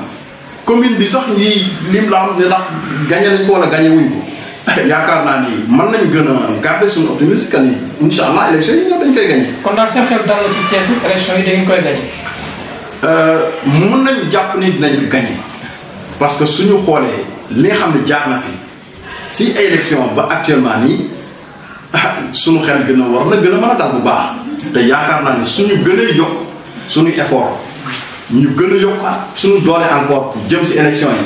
Speaker 2: commune bi sax ñi lim la xam ne ndax gagné nañ ko wala gagné wuñ ko yaakaar naa ni mën nañ gën a garder suñu optimisme que ni incha allah élection yi ñoom dañ koy gagné.
Speaker 1: kon daal seen xel dal na ci Thiès élection yi dañ koy gagné.
Speaker 2: mën nañ jàpp ni dinañ ko gagné parce que suñu xoolee li nga xam ne jaar na fi si élection ba actuellement nii suñu xel gën a war na gën a mën a dal bu baax te yaakaar naa ni suñu gën a yokk suñu effort ñu gën a yokkaat suñu doole encore pour jëm si élection yi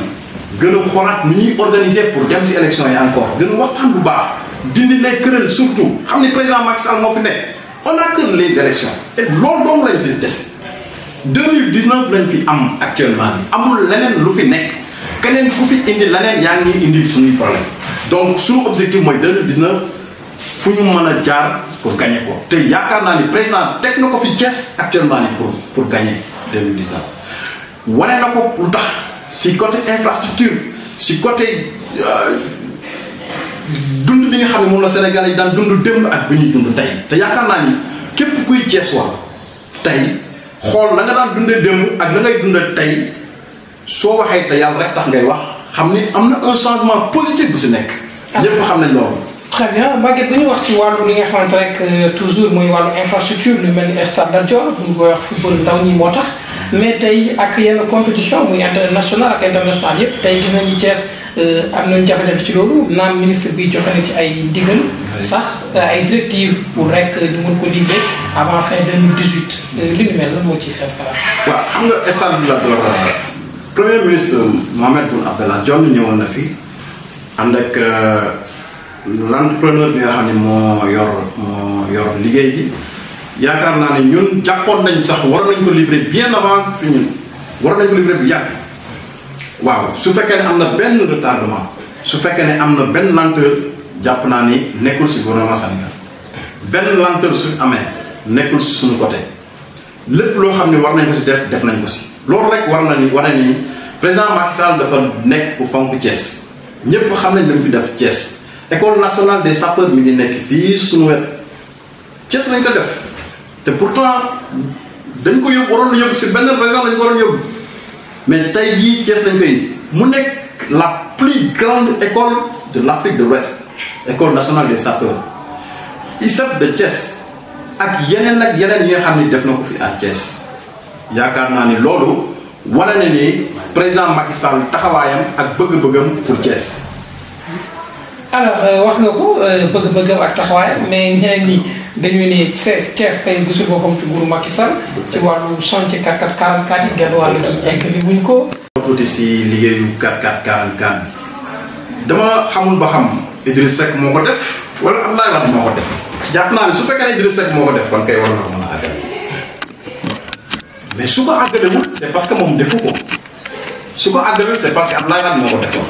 Speaker 2: gën a xoolaat ni ñuy organiser pour dem si élection yi encore gën a waxtaan bu baax dindi les querelles surtout xam ni président Macky Sall moo fi nekk on a que les élections et loolu dong lañ fi des 2019 lañ fi am actuellement ni amul leneen lu fi nekk keneen ku fi indi leneen yaa ngi indi suñuy problème donc suñu objectif mooy 2019 fu ñu mën a jaar pour gagner ko te yaakaar naa ni président teg na ko fi Thiès actuellement ni pour gagner 2019 wane na ko lu tax si côté infrastructure si côté dund bi nga xam ne moom la Sénégal yi daan dund démb ak bi ñuy dund tey te yaakaar naa ni képp kuy Thiès wa tey xool la nga daan dundee démb ak la ngay dundee tey soo waxee te yàlla rek tax ngay wax xam ni am na un changement positif bu si nekk. ñëpp xam nañ loolu.
Speaker 1: très bien Maguette bu ñu wax ci wàllu li nga xamante rek toujours mooy wàllu infrastructure lu mel ni stade Lat Dior bu ñu koy wax football ndaw ñi moo tax mais tey ak yenn compétition muy international ak international yëpp tey gis nañu Thiès am nañu jafe-jafe ci loolu naan ministre bi joxe na ci ay ndigal sax ay directives pour rek ñu mën ko liggéey avant fin 2018 li ñu mel lan moo ciy seen xalaat.
Speaker 2: waaw xam nga stade Lat Dior premier ministre Mohamed Boun Abdallah Dionne ñëwoon na fi ànd ak l'entrepreneur bi nga xam ne moo yor liggéey bi yaakaar naa ne ñun jàppoon nañ sax war nañ ko livrer bien avant fi ñun war nañ ko livrer bu yàgg waaw su fekkee ne am na benn retardement su fekkee ne am na benn lenteur jàpp naa ni nekkul si gouvernement Sénégal benn lenteur su amee nekkul si suñu côté lépp loo xam ne war nañ ko si def nañ ko si loolu rek war na ni wane ni président Macky Sall dafa nekk bu fonk Thiès ñëpp xam nañ li mu fi def Thiès école nationale des sapeurs mi ngi nekk fii suñu wet Thiès lañ ko def te pourtant dañ ko yóbbu waroon na yóbbu si benn région lañ ko waroon yóbbu mais tey jii Thiès lañ koy mu nekk la plus grande école de l'Afrique de l'Ouest école nationale des sapeurs ISEP de Thiès ak yeneen yi nga xam ni def na ko fi à Thiès yaakaar naa ni loolu wane na ni président Macky Sall taxawaayam ak bëgg-bëggam pour Thiès.
Speaker 1: alors wax nga ko bëgg-bëggam ak taxawaayam mais ñeneen ñi dañuy ne Thiès tey gisul boppam ci nguuru Macky Sall ci wàllu chantier 44 44 yi genn wàll gi eggali wuñ ko.
Speaker 2: tuuti si liggéeyu 44 44 dama xamul ba xam Idriss Seck moo ko def wala Abdoulaye Wade moo ko def jàpp naa ne su fekkee ne Idriss Seck moo ko def kon kay war na ko mën a àggale mais su ko àggalewul c'est parce que moom defu ko su ko àggalewul c'est parce que Abdoulaye Wade moo ko defoon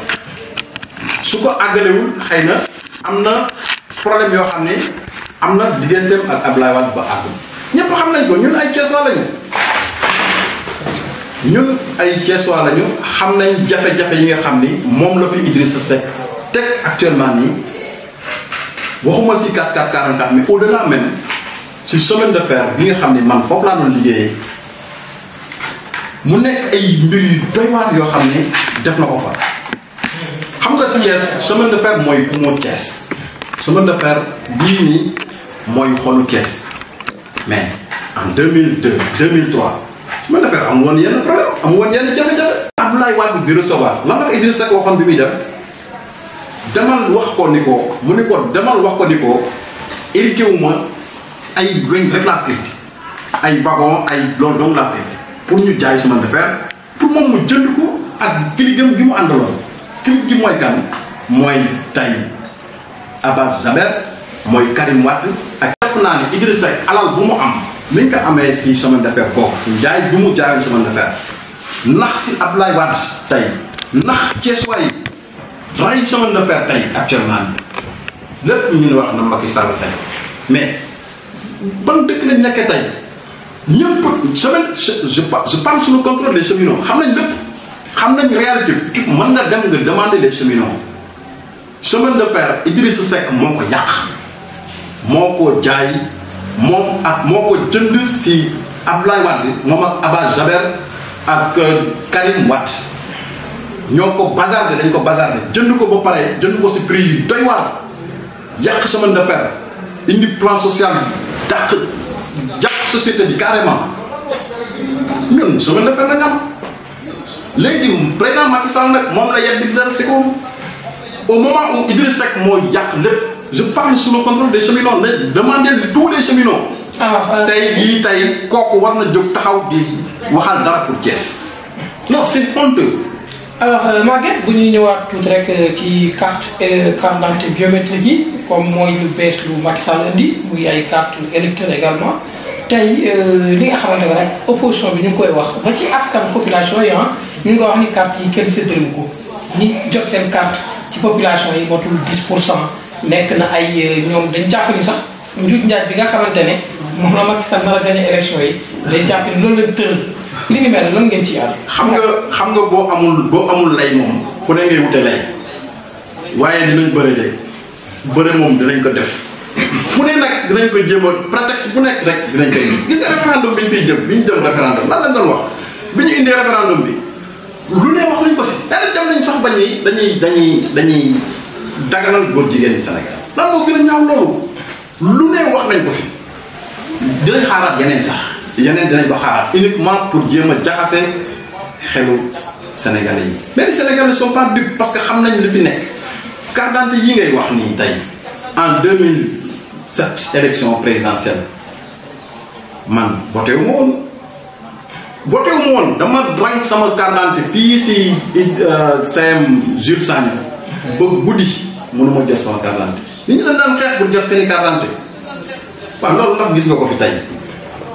Speaker 2: su ko àggalewul xëy na am na problème yoo xam ne am na digganteem ak Abdoulaye Wade ba àggul ñëpp xam nañ ko ñun ay Thiessois lañu xam nañ jafe-jafe yi nga xam ni moom la fi Idrissa Seck teg actuellement nii waxuma si 44 mais au-delà même si chemin de fer bi nga xam ne man foofu laa doon liggéeyee mu nekk ay mbir yu doy waar yoo xam ne def na ko fa. xam nga Thiès chemin de fer mooy poumon Thiès chemin de fer bii nii mooy xolu Thiès mais en 2002 2003 chemin de fer amul woon yenn problème amul woon yenn jafe-jafe. Abdoulaye Wade di recevoir lan la ko Idrissa Seck waxoon bi muy dem demal wax ko ni ko mu ni ko demal wax ko ni ko hérité wu ma ay weñ rek laa fi ay wagon ay loolu donc laa fi pour ñu jaay chemin de fer pour moom mu jënd ko ak kiligam gi mu àndaloon kilig gi mooy kan mooy tey Abbas Jaber mooy Karim Wade ak jàpp naa ne Idrissa Seck alal bu mu am li nga ko amee si chemin de fer bokk si jaay bi mu jaayoon chemin de fer nax si Abdoulaye Wade tey nax Thiessois yi ray chemin de fer tey actuellement nii lépp ñu ne wax na Macky Sall fay mais ban dëkk lañ nekkee tey ñëpp chemin je parle sous le contrôle des cheminots xam nañ lépp xam nañ réalité bi mën nga dem nga demander les cheminots chemin de fer Idrissa Seck moo ko yàq moo ko jaay moom ak moo ko jënd si Abdoulaye Wade moom ak Abbas Jaber ak Karim Wade ñoo ko bazardé dañ ko bazardé jënd ko ba pare jënd ko si prix yu doy waar yàq chemin de fer indi plan social dàq jàpp société bi carrément ñun chemin de fer nañ am léegi président Macky Sall nag moom la yet bi dal si ko au moment où Idrissa Seck moo yàq lépp je parle sous le contrôle des cheminots ne demandez tous les cheminots. alors tey jii tey kooku war na jóg taxaw di waxal dara pour Thiès non c'est honteux.
Speaker 1: alors Maguette bu ñuy ñëwaat tuuti rek ci carte d'identité biométrique yi comme mooy lu bees lu Macky Sall indi muy ay carte électeur également tey li nga xamante ne rek opposition bi ñu ngi koy wax ba ci askan population yi ñu ngi ko wax ni carte yi kenn séddalewu ko ñi jot seen carte ci population yi motul 10% nekk na ay ñoom dañ jàpp ni sax njuuj njaaj bi nga xamante ne moom la Macky Sall nar a gagné élection yi dañ jàpp ni loolu leen tëral li ni mel lan ngeen ci yàlla.
Speaker 2: xam nga boo amul lay moom fu ne ngay wute lay waaye dinañ bëre de bëre moom dinañ ko def fu ne nag dinañ ko jéem a prétexte bu nekk rek dinañ koy gis nga référendum bi ñu fiy jëm bi ñu jëm référendum lan lañ doon wax bi ñu indee référendum bi lu ne wax nañ ko si dara dem nañ sax bañ ni dañuy daganal góor jigéen Sénégal lan moo gën a ñaaw loolu lu ne wax nañ ko fi dinañ xaaraat yeneen sax yeneen dinañ ko xaaraat uniquement pour jéem a jaxase xelu Sénégalais yi mais les Sénégalais ne sont pas dupes parce que xam nañ li fi nekk carte d'identité yi ngay wax nii tey en 2007 élection présidentielle man voté wu ma woon dama rang sama carte d'identité fii si CM Jules Sagna ba guddi mënuma jot sama carte d'identité nit ñi dañ daan xeex pour jot seeni carte d'identité waaw loolu ndax gis nga ko fi tey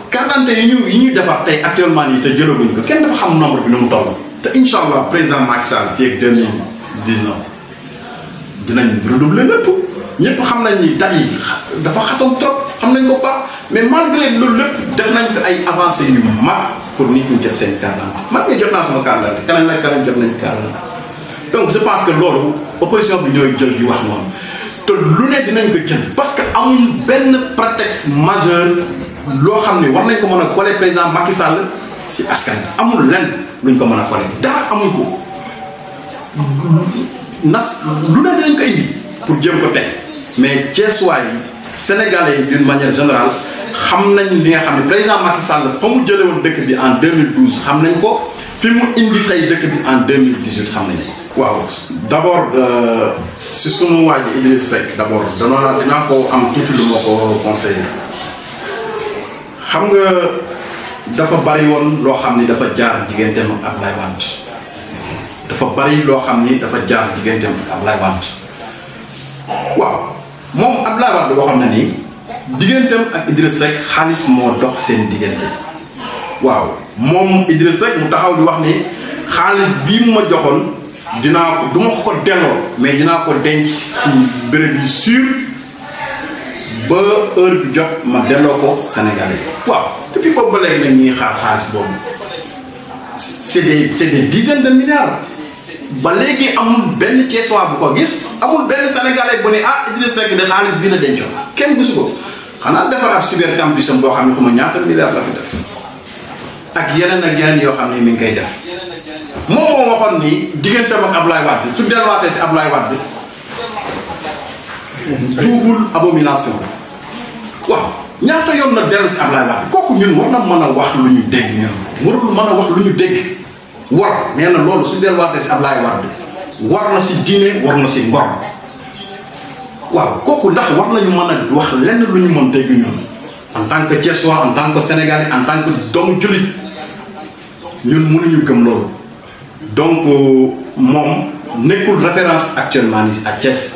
Speaker 2: carte d'identité yi ñuy defar tey actuellement nii te jëlaguñ ko kenn dafa xam nombre bi nu mu toll te incha allah président Macky Sall fii ak 2019 dinañ redoubler lépp ñëpp xam nañ ni date yi dafa xatoon trop xam nañ ko pas mais malgré loolu lépp def nañ fi ay avancées yu mag pour nit ñu jot seen carte d'identité man mii jot naa sama carte d'identité keneen nag keneen jot nañ carte d'identité donc je pense que loolu opposition bi ñooy jël di wax noonu te lu ne dinañ ko jël parce que amuñ benn prétexte majeur loo xam ne war nañ ko mën a coller président Macky Sall si askan bi amul lenn luñ ko mën a coller dara amuñ ko nas lu ne dinañ ko indi pour jëm ko teg mais Thiessois yi Sénégalais yi d'une manière générale xam nañ li nga xam ne président Macky Sall fa mu jëlee woon dëkk bi en 2012 xam nañ ko fi mu indi tey dëkk bi en 2018 xam nañ ko. waaw d'abord si sunu waa ji Idrissa Seck d'abord dinaa ko am tuuti lu ma ko conseillé xam nga dafa bari woon loo xam ni dafa jaar digganteem ak Abdoulaye Wade dafa bari loo xam ni dafa jaar digganteem ak Abdoulaye Wade waaw moom Abdoulaye Wade boo xam ne nii digganteem ak Idrissa Seck xaalis moo dox seen diggante waaw moom Idrissa Seck mu taxaw di wax ni xaalis bii mu ma joxoon dinaa ko du ma ko delloo mais dinaa ko denc ci béréb yu sûr ba heure bi jot ma delloo ko Sénégalais waaw depuis boobu ba léegi nag ñuy xaar xaalis boobu c'est des dizaines de milliards ba léegi amul benn Thiessois bu ko gis amul benn Sénégalais bu ne ah Idrissa Seck de xaalis bii la dencoon kenn gisu ko xanaa defar ab cyber campus am boo xam ne xuma ñaata milliards la fi def ak yeneen yoo xam ne mi ngi koy def moom moo waxoon ni digganteem ak Ablaye Wade su delluwaatee si Ablaye Wade double abomination waaw ñaata yoon na dellu si Ablaye Wade kooku ñun war na mën a wax lu ñu dégg ñun warul mën a wax lu ñu dégg war nee na loolu su delluwaatee si Ablaye Wade war na si diine war na si ngor waaw kooku ndax war nañu mën a wax lenn lu ñu mën dégg ñun en tant que Thiessois en tant que Sénégalais en tant que doomu jullit ñun mënuñu gëm loolu donc moom nekkul référence actuellement ni à Thiès.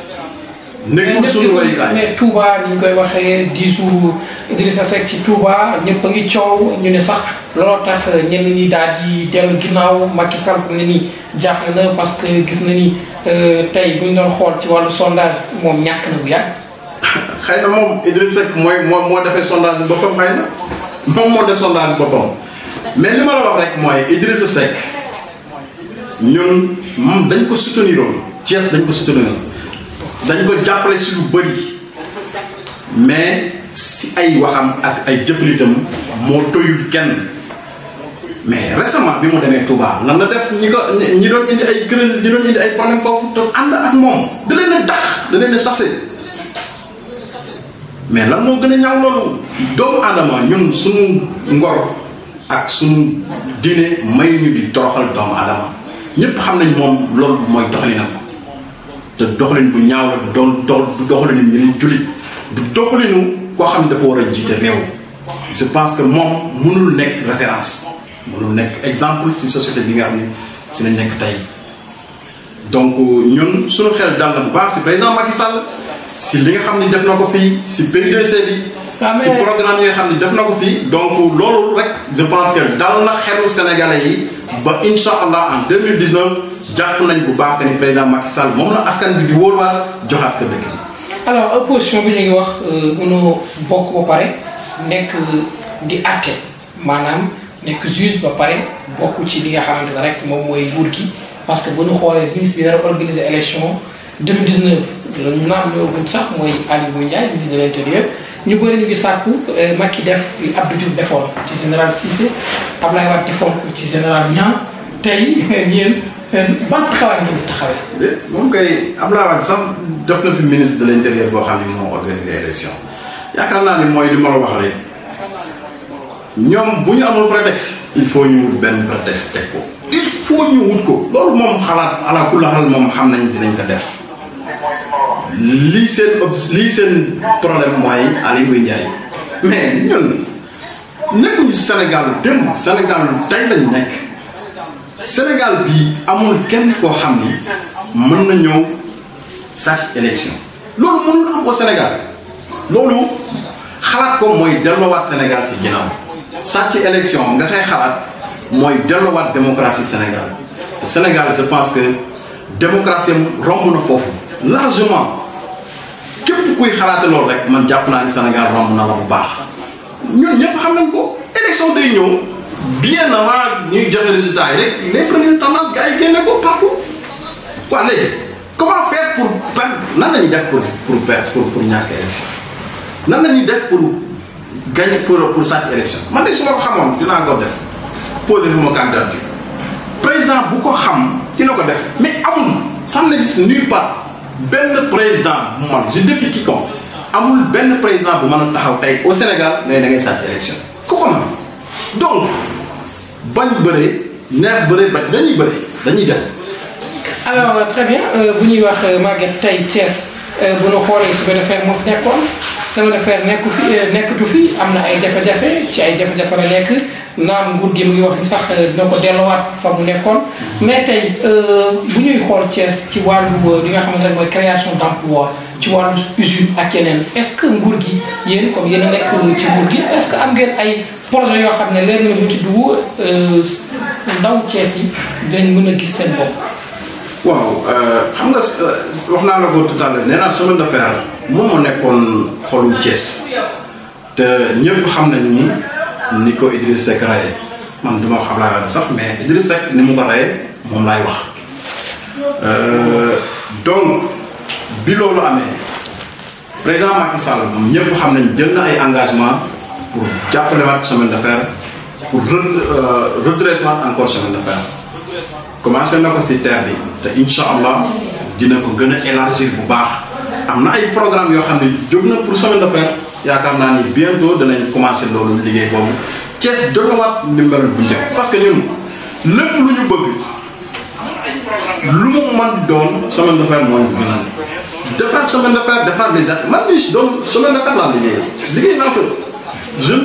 Speaker 2: nekkul suñu royukaay
Speaker 1: mais Touba ni ñu koy waxee diisu Idrissa Seck ci Touba ñëpp a ngi coow ñu ne sax looloo tax ñenn ñi daal di dellu ginnaaw Macky Sall fu ne nii jaaxle na parce que gis na ni tey bu ñu doon xool ci wàllu sondage moom ñàkk na bu yàgg.
Speaker 2: xëy na moom Idrissa Seck moo defee sondage bi boppam xëy na moom moo def sondage bi boppam mais li ma la wax rek mooy Idrissa Seck ñun moom dañ ko soutenir woon Thiès dañ ko soutenir dañ ko jàppale si lu bëri mais si ay waxam ak ay jëflitam moo doyul kenn mais récemment bi mu demee Touba lan la def ñi doon indi ay gërël ñi doon indi ay problème foofu te ànd ak moom da leen a dàq da leen a sase mais lan moo gën a ñaaw loolu doomu aadama ñun suñu ngor ak suñu diine may ñu di toroxal doomu aadama ñëpp xam nañ moom loolu mooy doxalinam te doxalin bu ñaaw la du doxalinu ñu jullit du doxalinu koo xam ne dafa war a jiite réew je pense que moom mënul nekk référence mënul nekk exemple si société bi nga xam ne si lañ nekk tey donc ñun suñu xel dal na bu baax si président Macky Sall si li nga xam ne def na ko fii si PUDC bi si programme yi nga xam ne def na ko fii donc loolu rek je pense que dal na xelu sénégalais yi ba incha allah en 2019 jàpp nañ bu baax que ni président Macky Sall moom la askan bi di wóoruwaat joxaat ko dëkk bi.
Speaker 1: alors opposition bi ñu ngi wax mënoo bokk ba pare nekk di àtte maanaam nekk juge ba pare bokk ci li nga xamante ne rek moom mooy nguur gi parce que bu ñu xoolee ministre bi dara organiser élection 2019 loolu naam ñëwaguñ sax mooy Aly Ngouille Ndiaye ministre de l'intérieur ñu bëri ñu ngi sàkku Macky def li Abdou Diouf defoon ci général Cissé Ablaye Wade defoon ko ci général Niang tey yéen ban taxawaay ngeen di taxawee.
Speaker 2: moom kay Ablaye Wade sax def na fi ministre de l'intérieur boo xam ne moo organisé élection yaakaar naa ni mooy li ma la wax rek ñoom bu ñu amul prétexte il faut ñu wut benn prétexte teg ko il faut ñu wut ko loolu moom xalaat ala kulli xaal moom xam nañ dinañ ko def lii seen problème mooy Aly Ngouille Ndiaye mais ñun nekkuñu Sénégal démb Sénégal tey lañ nekk Sénégal bii amul kenn koo xam ni mën na ñëw sàcc élection loolu mënul am au Sénégal loolu xalaat ko mooy delloowaat Sénégal si ginnaaw sàcc élection nga koy xalaat mooy delloowaat démocratie Sénégal je pense que démocratie romb na foofu largement képp kuy xalaate loolu rek man jàpp naa ni Sénégal romb na la bu baax ñun ñëpp xam nañ ko élection day ñëw bien avant ñuy joxe résultat yi rek les premières tendances gars yi génne ko partout waaw léegi comment faire pour perdre nan la ñuy def pour ñàkk élection nan la ñuy def pour gagner pour sàcc élection man de su ma ko xamoon dinaa ko def poser sama candidature président bu ko xam dina ko def mais amul ça n'existe nulle part benn président bu man je défie quiconque amul benn président bu mën a taxaw tey au Sénégal mais da ngay sàcc élection ku ko mën donc bañ bëree neex bëree ba dañuy dem.
Speaker 1: alors très bien bu ñuy wax Maguette tey Thiès bu ñu xoolee chemin de fer moo fi nekkoon chemin de fer nekkatu fi am na ay jafe-jafe ci ay jafe-jafe la nekk naam nguur gi mu ngi wax ni sax dina ko delluwaat fa mu nekkoon mais tey bu ñuy xool Thiès ci wàllu li nga xamante ne mooy création d'emploi ci wàllu usine ak yeneen est-ce que nguur gi yéen comme yéen a nekk ci nguur gi est-ce que am ngeen ay projet yoo xam ne leen ñu ci dugg ndaw Thiès yi dinañ mën a gis seen bopp.
Speaker 2: waaw xam nga wax naa la ko tout à l'heure nee naa chemin de fer moom moo nekkoon xolu Thiès te ñëpp xam nañ ni ko Idrissa Seck rayé man du ma wax Ablaye Wade sax mais Idrissa Seck ni mu ko rayé moom laay wax donc bi loolu amee président Macky Sall moom ñëpp xam nañ jël na ay engagement pour jàppale waat chemin de fer pour redresser waat encore chemin de fer commencé na ko si terre bi te incha allah dina ko gën a élargir bu baax am na ay programme yoo xam ne jóg na pour chemin de fer yaakaar naa ni bientôt danañ commencé loolu liggéey boobu Thiès jotawaat ndimbal bu njëkk parce que ñun lépp lu ñu bëgg lu mu mën di doon chemin de fer moo ñu gënal defaraat chemin de fer defaraat les actes man mii doon chemin de fer laa liggéey naa fa je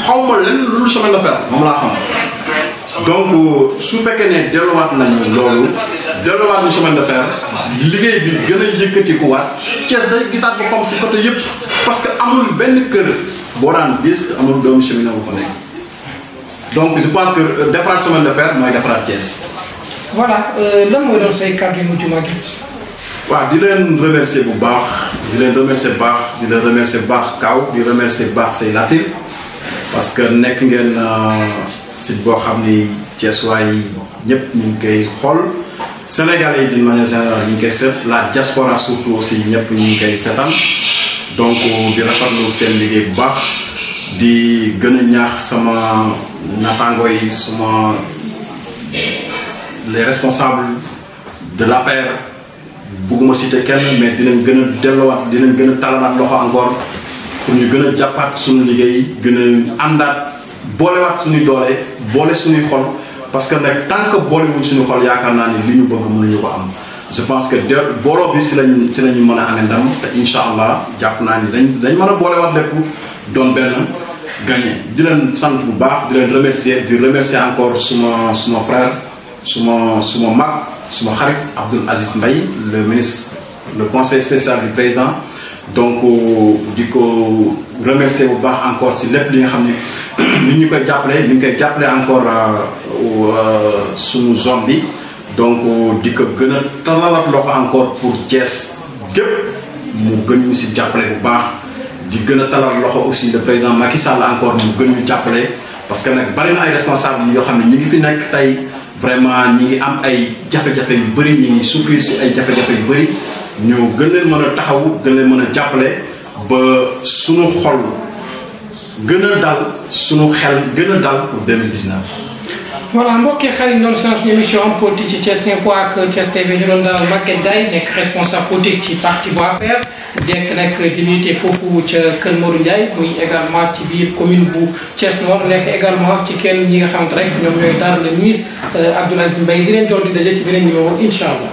Speaker 2: xaw ma lenn lu dul chemin de fer moom laa xam donc su fekkee ne delluwaat nañu loolu delluwaat ñu chemin de fer liggéey bi gën a yëkkatiku waat Thiès day gisaat ba comme si côté yëpp parce que amul benn kër boo daan gis amul doomu cheminot bu fa nekk donc je pense que defaraat chemin de fer mooy defaraat Thiès.
Speaker 1: voilà lan mooy doon say kàddu yu mujj Maguette.
Speaker 2: waaw di leen remercier bu baax di leen remercier baax di leen remercier baax Kaaw di remercier baax say latir parce que nekk ngeen site boo xam ni Thiès waay ñëpp ñu ngi koy xool Sénégalais yi d'une manière générale ñu ngi koy seet la diaspora surtout aussi ñëpp ñu ngi koy seetaan donc di rafetlu seen liggéey bu baax di gën a ñaax sama naataango yi suma les responsables de l'APR bugguma citer kenn mais dinañ gën a delloowaat dinañ gën a talalaat loxo encore pour ñu gën a jàppaat suñu liggéey gën a àndaat boolewaat suñuy doole boole suñuy xol parce que nag tant que boolewuñ suñu xol yaakaar naa ni li ñu bëgg mënuñu ko am je pense que booloo bi si lañu mën a amee ndam te incha allah jàpp naa ni dañ mën a boolewaat lépp doon benn gagné di leen sant bu baax di leen remercier di remercier encore suma frère suma mag suma xarit Abdoul Aziz Mbaye le ministre le conseil spécial du président donc di ko remercier bu baax encore si lépp li nga xam ne ni ñu koy jàppale ni ñu koy jàppale encore suñu zone bi donc di ko gën a talalat loxo encore pour Thiès gépp mu gën ñu si jàppale bu baax di gën a talal loxo aussi le président Macky Sall encore mu gën ñu jàppale parce que nag bari na ay responsables yoo xam ne ñi ngi fi nekk tey vraiment ñi ngi am ay jafe-jafe yu bëri ñi ngi souffrir si ay jafe-jafe yu bëri ñu gën leen mën a taxawu gën leen mën a jàppale ba suñu xol gën a dal suñu xel gën a dal pour 2019.
Speaker 1: voilà mbokki xarit noonu seen suñu émission Homme Politique ci Thiès Info ak Thiès TV ñu doon dalal Maguette Ndiaye nekk responsable politique ci parti bu APR dekk nag di milité foofu ca Kër Modou Ndiaye muy également ci biir commune bu Thiès Nord nekk également ci kenn ñi nga xamante rek ñoom ñooy daal le ministre Abdoul Aziz Mbaye di leen jox di daje ci beneen numéro incha allah.